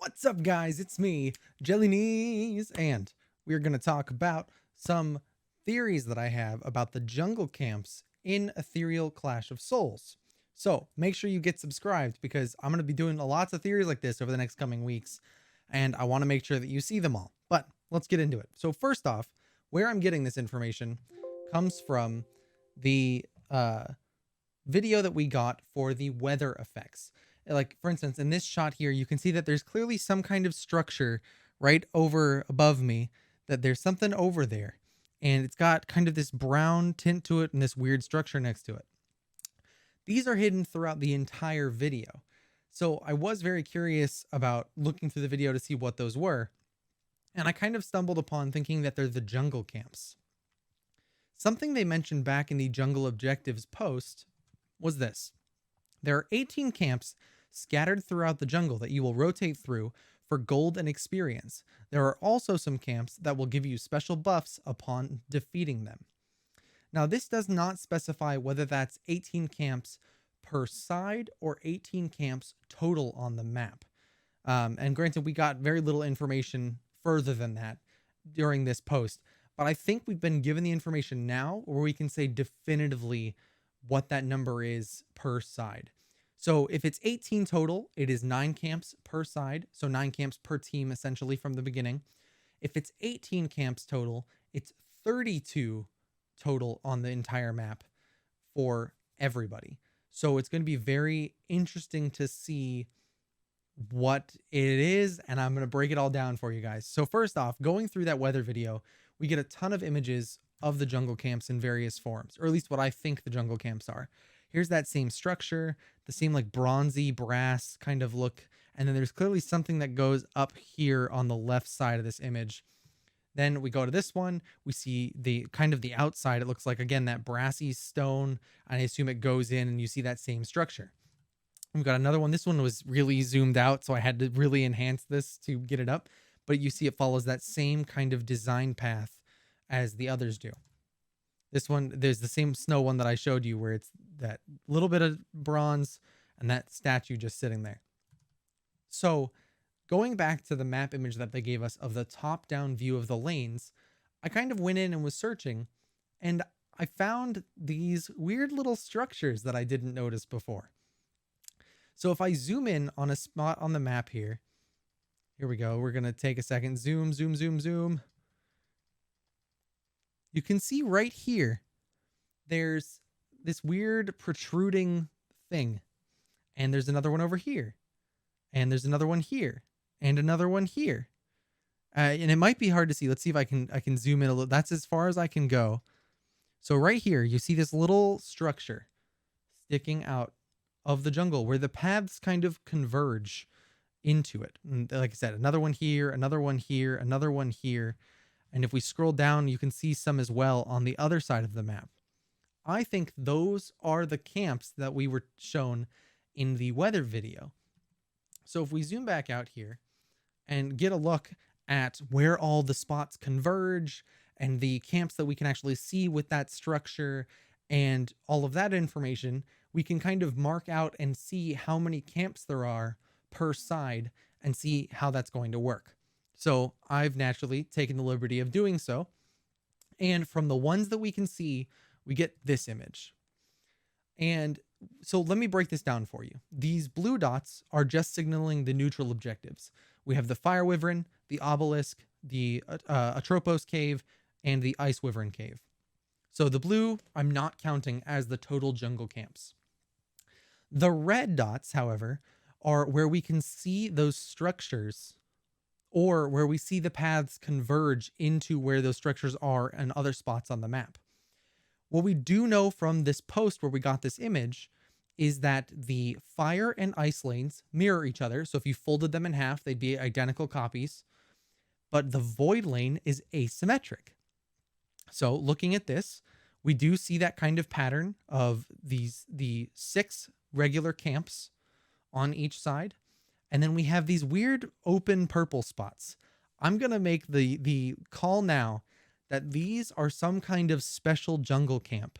What's up, guys? It's me, JellyKnees, and we're going to talk about some theories that I have about the jungle camps in Ethereal Clash of Souls. So make sure you get subscribed because I'm going to be doing lots of theories like this over the next coming weeks, and I want to make sure that you see them all. But let's get into it. So first off, where I'm getting this information comes from the video that we got for the weather effects. Like, for instance, in this shot here, you can see that there's clearly some kind of structure right over above me, that there's something over there. And it's got kind of this brown tint to it and this weird structure next to it. These are hidden throughout the entire video. So I was very curious about looking through the video to see what those were. And I kind of stumbled upon thinking that they're the jungle camps. Something they mentioned back in the jungle objectives post was this. There are 18 camps scattered throughout the jungle that you will rotate through for gold and experience. There are also some camps that will give you special buffs upon defeating them. Now, this does not specify whether that's 18 camps per side or 18 camps total on the map. And granted, we got very little information further than that during this post, but I think we've been given the information now where we can say definitively what that number is per side. So if it's 18 total, it is 9 camps per side. So 9 camps per team, essentially, from the beginning. If it's 18 camps total, it's 32 total on the entire map for everybody. So it's going to be very interesting to see what it is, and I'm going to break it all down for you guys. So first off, going through that weather video, we get a ton of images of the jungle camps in various forms, or at least what I think the jungle camps are. Here's that same structure, the same like bronzy brass kind of look. And then there's clearly something that goes up here on the left side of this image. Then we go to this one, we see the kind of the outside. It looks like, again, that brassy stone. And I assume it goes in and you see that same structure. We've got another one. This one was really zoomed out, so I had to really enhance this to get it up. But you see it follows that same kind of design path as the others do. This one, there's the same snow one that I showed you where it's that little bit of bronze and that statue just sitting there. So going back to the map image that they gave us of the top-down view of the lanes, I kind of went in and was searching, and I found these weird little structures that I didn't notice before. So if I zoom in on a spot on the map here we go. We're going to take a second. Zoom, zoom, zoom, zoom. You can see right here, there's this weird protruding thing. And there's another one over here. And there's another one here. And another one here. And it might be hard to see. Let's see if I can zoom in a little. That's as far as I can go. So right here, you see this little structure sticking out of the jungle where the paths kind of converge into it. And like I said, another one here, another one here, another one here. And if we scroll down, you can see some as well on the other side of the map. I think those are the camps that we were shown in the weather video. So if we zoom back out here and get a look at where all the spots converge and the camps that we can actually see with that structure and all of that information, we can kind of mark out and see how many camps there are per side and see how that's going to work. So I've naturally taken the liberty of doing so. And from the ones that we can see, we get this image. And so let me break this down for you. These blue dots are just signaling the neutral objectives. We have the Fire Wyvern, the Obelisk, the Atropos Cave, and the Ice Wyvern Cave. So the blue, I'm not counting as the total jungle camps. The red dots, however, are where we can see those structures or where we see the paths converge into where those structures are and other spots on the map. What we do know from this post where we got this image is that the fire and ice lanes mirror each other. So if you folded them in half, they'd be identical copies. But the void lane is asymmetric. So looking at this, we do see that kind of pattern of the 6 regular camps on each side. And then we have these weird open purple spots. I'm going to make the call now that these are some kind of special jungle camp.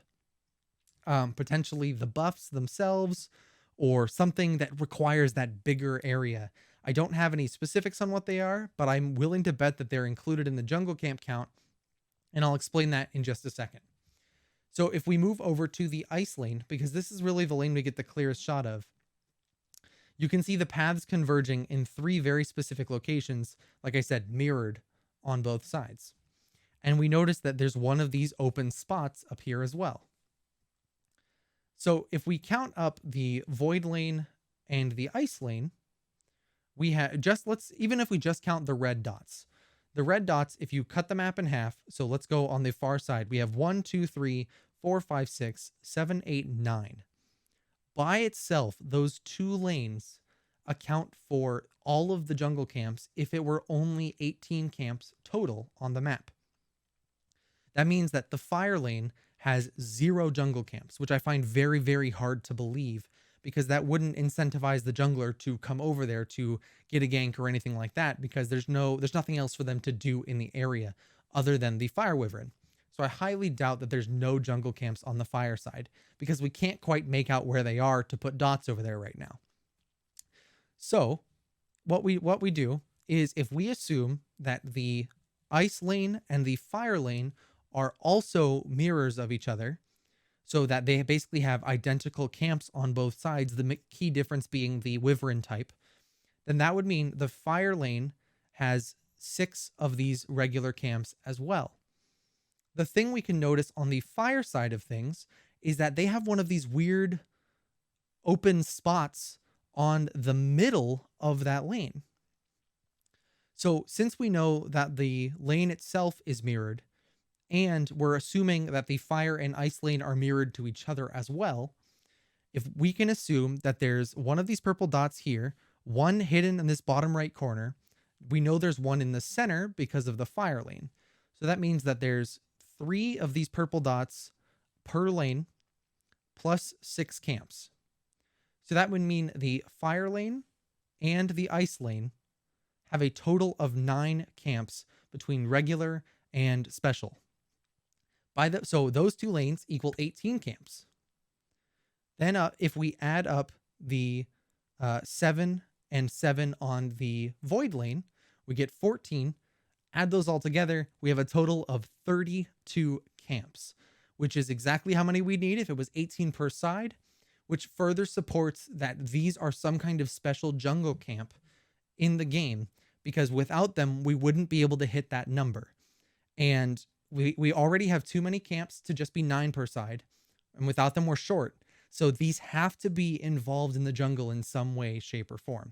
Potentially the buffs themselves or something that requires that bigger area. I don't have any specifics on what they are, but I'm willing to bet that they're included in the jungle camp count, and I'll explain that in just a second. So if we move over to the ice lane, because this is really the lane we get the clearest shot of, you can see the paths converging in 3 very specific locations, like I said, mirrored on both sides. And we notice that there's one of these open spots up here as well. So if we count up the void lane and the ice lane, we have even if we just count the red dots. The red dots, if you cut the map in half, so let's go on the far side. We have 1, 2, 3, 4, 5, 6, 7, 8, 9. By itself, those 2 lanes account for all of the jungle camps if it were only 18 camps total on the map. That means that the fire lane has 0 jungle camps, which I find very, very hard to believe, because that wouldn't incentivize the jungler to come over there to get a gank or anything like that, because there's nothing else for them to do in the area other than the fire wyvern. So I highly doubt that there's no jungle camps on the fire side, because we can't quite make out where they are to put dots over there right now. So what we do is, if we assume that the ice lane and the fire lane are also mirrors of each other, so that they basically have identical camps on both sides, the key difference being the wyvern type, then that would mean the fire lane has 6 of these regular camps as well. The thing we can notice on the fire side of things is that they have one of these weird open spots on the middle of that lane. So since we know that the lane itself is mirrored, and we're assuming that the fire and ice lane are mirrored to each other as well, if we can assume that there's one of these purple dots here, one hidden in this bottom right corner, we know there's one in the center because of the fire lane. So that means that there's 3 of these purple dots per lane plus 6 camps. So that would mean the fire lane and the ice lane have a total of 9 camps between regular and special. So those 2 lanes equal 18 camps. Then if we add up the 7 and 7 on the void lane, we get 14. Add those all together, we have a total of 32 camps, which is exactly how many we'd need if it was 18 per side, which further supports that these are some kind of special jungle camp in the game, because without them, we wouldn't be able to hit that number. And we already have too many camps to just be 9 per side, and without them, we're short. So these have to be involved in the jungle in some way, shape, or form.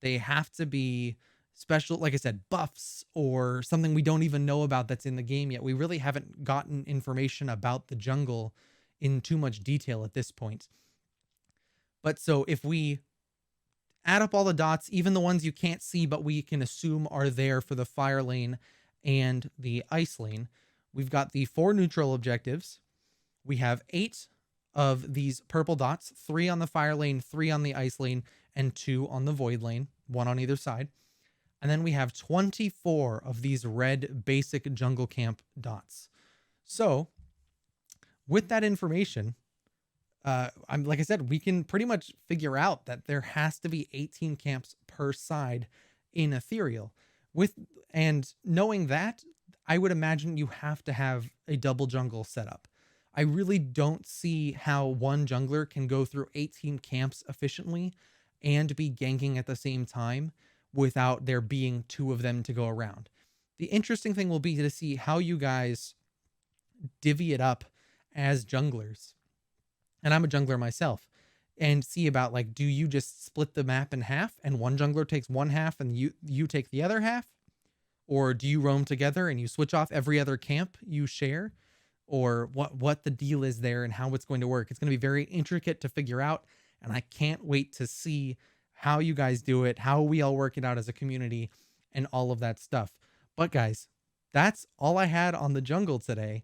They have to be special, like I said, buffs or something we don't even know about that's in the game yet. We really haven't gotten information about the jungle in too much detail at this point. But so if we add up all the dots, even the ones you can't see but we can assume are there for the fire lane and the ice lane, we've got the 4 neutral objectives. We have 8 of these purple dots, 3 on the fire lane, 3 on the ice lane, and 2 on the void lane, 1 on either side. And then we have 24 of these red basic jungle camp dots. So with that information, like I said, we can pretty much figure out that there has to be 18 camps per side in Ethereal. And knowing that, I would imagine you have to have a double jungle setup. I really don't see how one jungler can go through 18 camps efficiently and be ganking at the same time without there being 2 of them to go around. The interesting thing will be to see how you guys divvy it up as junglers. And I'm a jungler myself, and see about, like, do you just split the map in half and one jungler takes one half and you take the other half? Or do you roam together and you switch off every other camp you share? Or what the deal is there and how it's going to work. It's going to be very intricate to figure out, and I can't wait to see how you guys do it, how we all work it out as a community, and all of that stuff. But guys, that's all I had on the jungle today.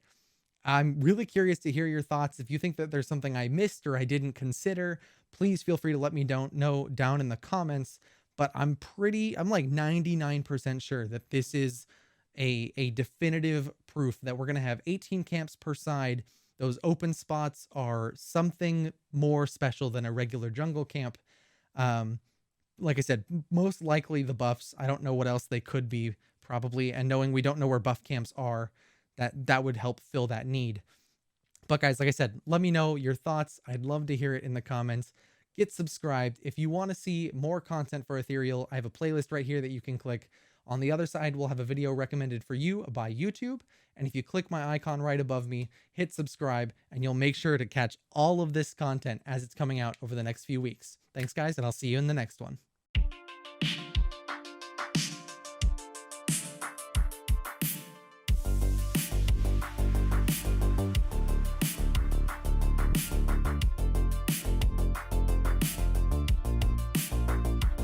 I'm really curious to hear your thoughts. If you think that there's something I missed or I didn't consider, please feel free to let me know down in the comments. But I'm like 99% sure that this is a definitive proof that we're going to have 18 camps per side. Those open spots are something more special than a regular jungle camp. like I said, most likely the buffs. I don't know what else they could be, probably. And knowing we don't know where buff camps are, that would help fill that need. But guys, like I said, let me know your thoughts. I'd love to hear it in the comments. Get subscribed. If you want to see more content for Ethereal, I have a playlist right here that you can click. On the other side, we'll have a video recommended for you by YouTube. And if you click my icon right above me, hit subscribe, and you'll make sure to catch all of this content as it's coming out over the next few weeks. Thanks, guys, and I'll see you in the next one.